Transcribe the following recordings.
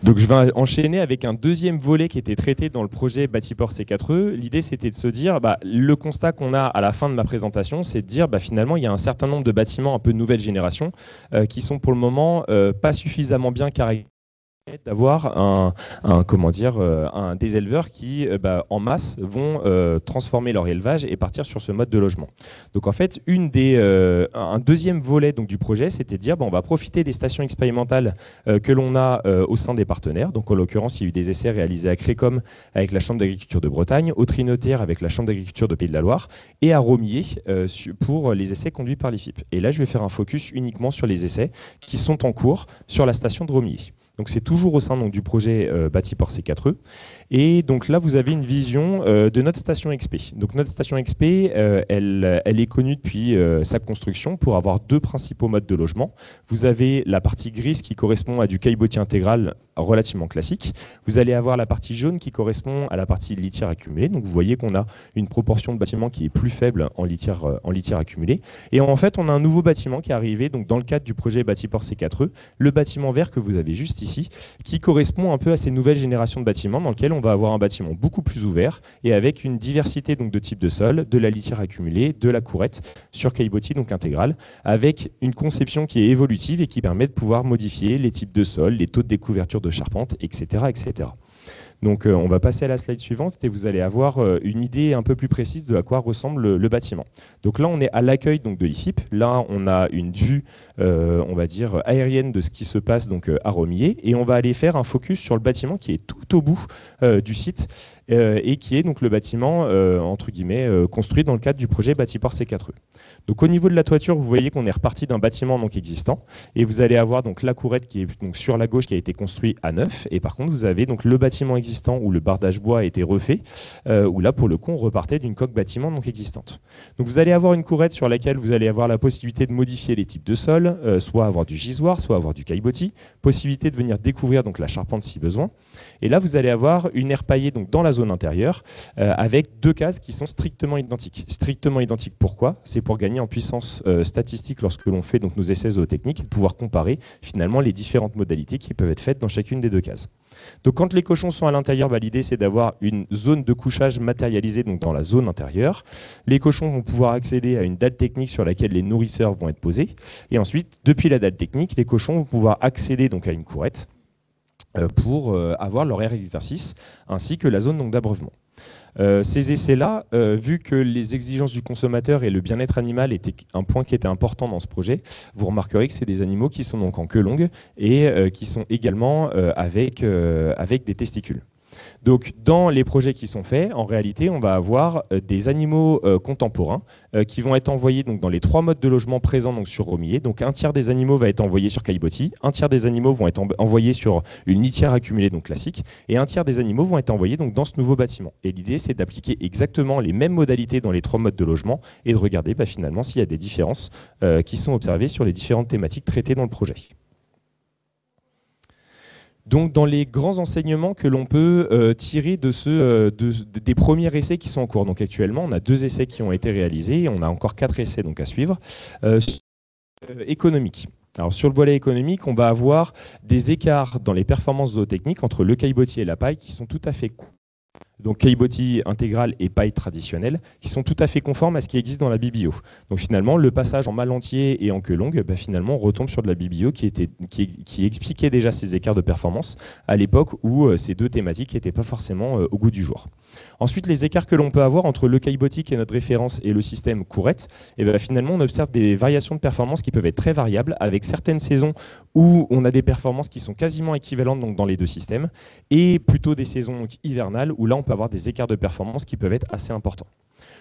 Donc je vais enchaîner avec un deuxième volet qui était traité dans le projet Bâtiport C4E. L'idée, c'était de se dire, le constat qu'on a à la fin de ma présentation, c'est de dire finalement, il y a un certain nombre de bâtiments un peu de nouvelle génération qui sont pour le moment pas suffisamment bien caractérisés, d'avoir des éleveurs qui, en masse, vont transformer leur élevage et partir sur ce mode de logement. Donc en fait, un deuxième volet donc, du projet, c'était de dire on va profiter des stations expérimentales que l'on a au sein des partenaires. Donc en l'occurrence, il y a eu des essais réalisés à Crécom avec la Chambre d'agriculture de Bretagne, au Trinotaire avec la Chambre d'agriculture de Pays de la Loire et à Romillet pour les essais conduits par l'IFIP. Et là, je vais faire un focus uniquement sur les essais qui sont en cours sur la station de Romillet. Donc c'est toujours au sein donc, du projet Bâtiport C4E. Et donc là, vous avez une vision de notre station XP. Donc notre station XP, elle est connue depuis sa construction pour avoir deux principaux modes de logement. Vous avez la partie grise qui correspond à du caillebotis intégral relativement classique. Vous allez avoir la partie jaune qui correspond à la partie litière accumulée. Donc vous voyez qu'on a une proportion de bâtiments qui est plus faible en litière accumulée. Et en fait, on a un nouveau bâtiment qui est arrivé donc, dans le cadre du projet Bâtiport C4E, le bâtiment vert que vous avez juste ici, qui correspond un peu à ces nouvelles générations de bâtiments dans lesquels on va avoir un bâtiment beaucoup plus ouvert et avec une diversité donc, de types de sol, de la litière accumulée, de la courette sur caillebotis donc intégrale, avec une conception qui est évolutive et qui permet de pouvoir modifier les types de sol, les taux de découverture de charpente, etc. etc. Donc on va passer à la slide suivante et vous allez avoir une idée un peu plus précise de à quoi ressemble le bâtiment. Donc là, on est à l'accueil donc, de l'IFIP. Là, on a une vue, on va dire, aérienne de ce qui se passe donc, à Romillet. Et on va aller faire un focus sur le bâtiment qui est tout au bout du site et qui est donc le bâtiment, entre guillemets, construit dans le cadre du projet Bâtiport C4E. Donc au niveau de la toiture, vous voyez qu'on est reparti d'un bâtiment donc, existant. Et vous allez avoir donc, la courette qui est donc, sur la gauche qui a été construite à neuf. Et par contre, vous avez donc, le bâtiment existant où le bardage bois a été refait, où là, pour le coup, on repartait d'une coque bâtiment donc existante. Donc vous allez avoir une courette sur laquelle vous allez avoir la possibilité de modifier les types de sol, soit avoir du gisoir, soit avoir du caillebotis, possibilité de venir découvrir donc, la charpente si besoin. Et là, vous allez avoir une aire paillée donc, dans la zone intérieure, avec deux cases qui sont strictement identiques. Strictement identiques, pourquoi? C'est pour gagner en puissance statistique lorsque l'on fait donc, nos essais zootechniques et de pouvoir comparer finalement les différentes modalités qui peuvent être faites dans chacune des deux cases. Donc quand les cochons sont à l'intérieur, l'idée c'est d'avoir une zone de couchage matérialisée donc dans la zone intérieure. Les cochons vont pouvoir accéder à une dalle technique sur laquelle les nourrisseurs vont être posés. Et ensuite, depuis la dalle technique, les cochons vont pouvoir accéder donc à une courette pour avoir leur aire d'exercice ainsi que la zone d'abreuvement. Ces essais-là, vu que les exigences du consommateur et le bien-être animal étaient un point qui était important dans ce projet, vous remarquerez que c'est des animaux qui sont donc en queue longue et qui sont également avec des testicules. Donc, dans les projets qui sont faits, en réalité, on va avoir des animaux contemporains qui vont être envoyés donc, dans les trois modes de logement présents donc, sur Romillet. Donc, un tiers des animaux va être envoyé sur caillebotis, un tiers des animaux vont être envoyés sur une litière accumulée donc, classique, et un tiers des animaux vont être envoyés donc, dans ce nouveau bâtiment. Et l'idée, c'est d'appliquer exactement les mêmes modalités dans les trois modes de logement et de regarder finalement s'il y a des différences qui sont observées sur les différentes thématiques traitées dans le projet. Donc, dans les grands enseignements que l'on peut tirer des premiers essais qui sont en cours. Donc, actuellement, on a 2 essais qui ont été réalisés et on a encore 4 essais donc, à suivre. Économique. Alors, sur le volet économique, on va avoir des écarts dans les performances zootechniques entre le caillebotis et la paille qui sont tout à fait courts. Donc caillebotis intégral et paille traditionnelle, qui sont tout à fait conformes à ce qui existe dans la BBO. Donc finalement, le passage en mâle entier et en queue longue, finalement, on retombe sur de la BBO qui expliquait déjà ces écarts de performance à l'époque où ces deux thématiques n'étaient pas forcément au goût du jour. Ensuite, les écarts que l'on peut avoir entre le caillebotis qui est notre référence et le système courette, finalement, on observe des variations de performance qui peuvent être très variables, avec certaines saisons où on a des performances qui sont quasiment équivalentes donc, dans les deux systèmes, et plutôt des saisons donc, hivernales où là, on peut avoir des écarts de performance qui peuvent être assez importants.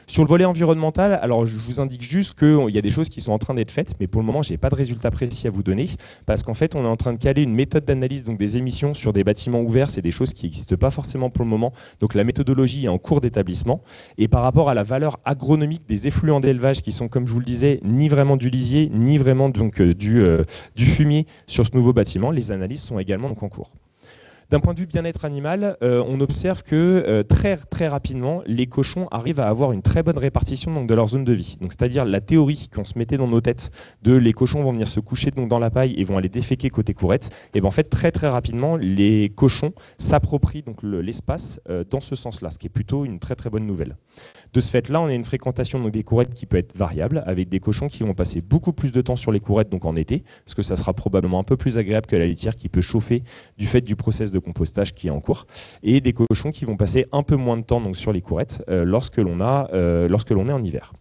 Sur le volet environnemental, alors je vous indique juste qu'il y a des choses qui sont en train d'être faites, mais pour le moment, je n'ai pas de résultats précis à vous donner, parce qu'en fait, on est en train de caler une méthode d'analyse donc des émissions sur des bâtiments ouverts. C'est des choses qui n'existent pas forcément pour le moment. Donc la méthodologie est en cours d'établissement. Et par rapport à la valeur agronomique des effluents d'élevage, qui sont, comme je vous le disais, ni vraiment du lisier, ni vraiment donc, du fumier sur ce nouveau bâtiment, les analyses sont également donc, en cours. D'un point de vue bien-être animal, on observe que très rapidement, les cochons arrivent à avoir une très bonne répartition donc, de leur zone de vie. C'est-à-dire la théorie qu'on se mettait dans nos têtes de les cochons vont venir se coucher donc, dans la paille et vont aller déféquer côté courette, et ben, en fait très rapidement, les cochons s'approprient donc l'espace dans ce sens-là, ce qui est plutôt une très bonne nouvelle. De ce fait-là, on a une fréquentation donc, des courettes qui peut être variable, avec des cochons qui vont passer beaucoup plus de temps sur les courettes donc en été, parce que ça sera probablement un peu plus agréable que la litière qui peut chauffer du fait du process de compostage qui est en cours, et des cochons qui vont passer un peu moins de temps donc, sur les courettes lorsque l'on est en hiver.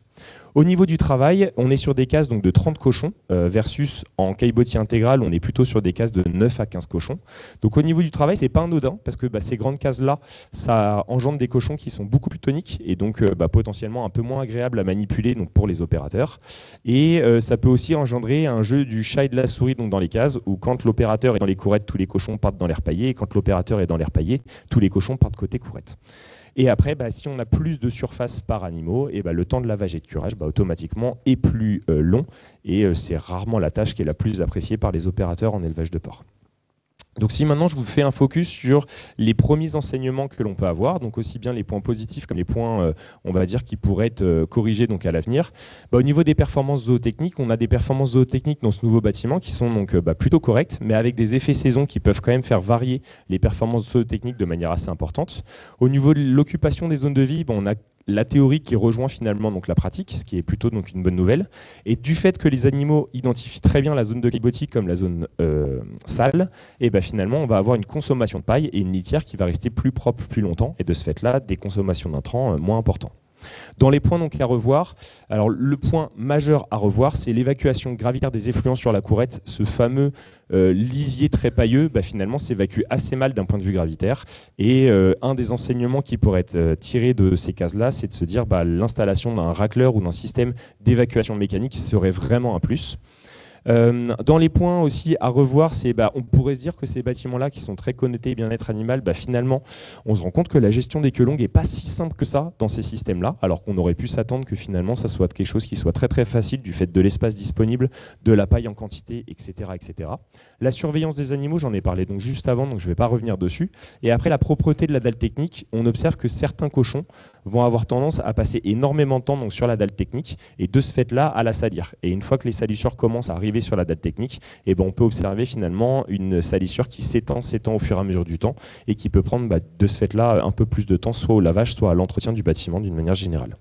Au niveau du travail, on est sur des cases donc, de 30 cochons versus en caillebotier intégral, on est plutôt sur des cases de 9 à 15 cochons. Donc au niveau du travail, ce n'est pas anodin parce que ces grandes cases-là, ça engendre des cochons qui sont beaucoup plus toniques et donc potentiellement un peu moins agréables à manipuler donc, pour les opérateurs. Et ça peut aussi engendrer un jeu du chat et de la souris donc, dans les cases où quand l'opérateur est dans les courettes, tous les cochons partent dans l'air paillé et quand l'opérateur est dans l'air paillé, tous les cochons partent côté courette. Et après, si on a plus de surface par animaux, et le temps de lavage et de curage automatiquement est plus long et c'est rarement la tâche qui est la plus appréciée par les opérateurs en élevage de porc. Donc si maintenant je vous fais un focus sur les premiers enseignements que l'on peut avoir, donc aussi bien les points positifs comme les points, on va dire, qui pourraient être corrigés donc à l'avenir. Au niveau des performances zootechniques, on a des performances zootechniques dans ce nouveau bâtiment qui sont donc plutôt correctes, mais avec des effets saison qui peuvent quand même faire varier les performances zootechniques de manière assez importante. Au niveau de l'occupation des zones de vie, on a la théorie qui rejoint finalement donc la pratique, ce qui est plutôt donc une bonne nouvelle. Et du fait que les animaux identifient très bien la zone de caillebotis comme la zone sale, et finalement on va avoir une consommation de paille et une litière qui va rester plus propre plus longtemps, et de ce fait-là, des consommations d'intrants moins importantes. Dans les points donc à revoir, alors le point majeur à revoir, c'est l'évacuation gravitaire des effluents sur la courette. Ce fameux lisier très pailleux, finalement, s'évacue assez mal d'un point de vue gravitaire. Et un des enseignements qui pourrait être tiré de ces cases-là, c'est de se dire l'installation d'un racleur ou d'un système d'évacuation mécanique serait vraiment un plus. Dans les points aussi à revoir, c'est on pourrait se dire que ces bâtiments-là qui sont très connectés bien-être animal, finalement, on se rend compte que la gestion des queues longues n'est pas si simple que ça dans ces systèmes-là, alors qu'on aurait pu s'attendre que finalement ça soit quelque chose qui soit très facile du fait de l'espace disponible, de la paille en quantité, etc. etc. La surveillance des animaux, j'en ai parlé donc juste avant, donc je ne vais pas revenir dessus. Et après, la propreté de la dalle technique, on observe que certains cochons vont avoir tendance à passer énormément de temps donc, sur la dalle technique et de ce fait-là à la salir. Et une fois que les salissures commencent à arriver sur la dalle technique, on peut observer finalement une salissure qui s'étend au fur et à mesure du temps et qui peut prendre de ce fait-là un peu plus de temps soit au lavage, soit à l'entretien du bâtiment d'une manière générale.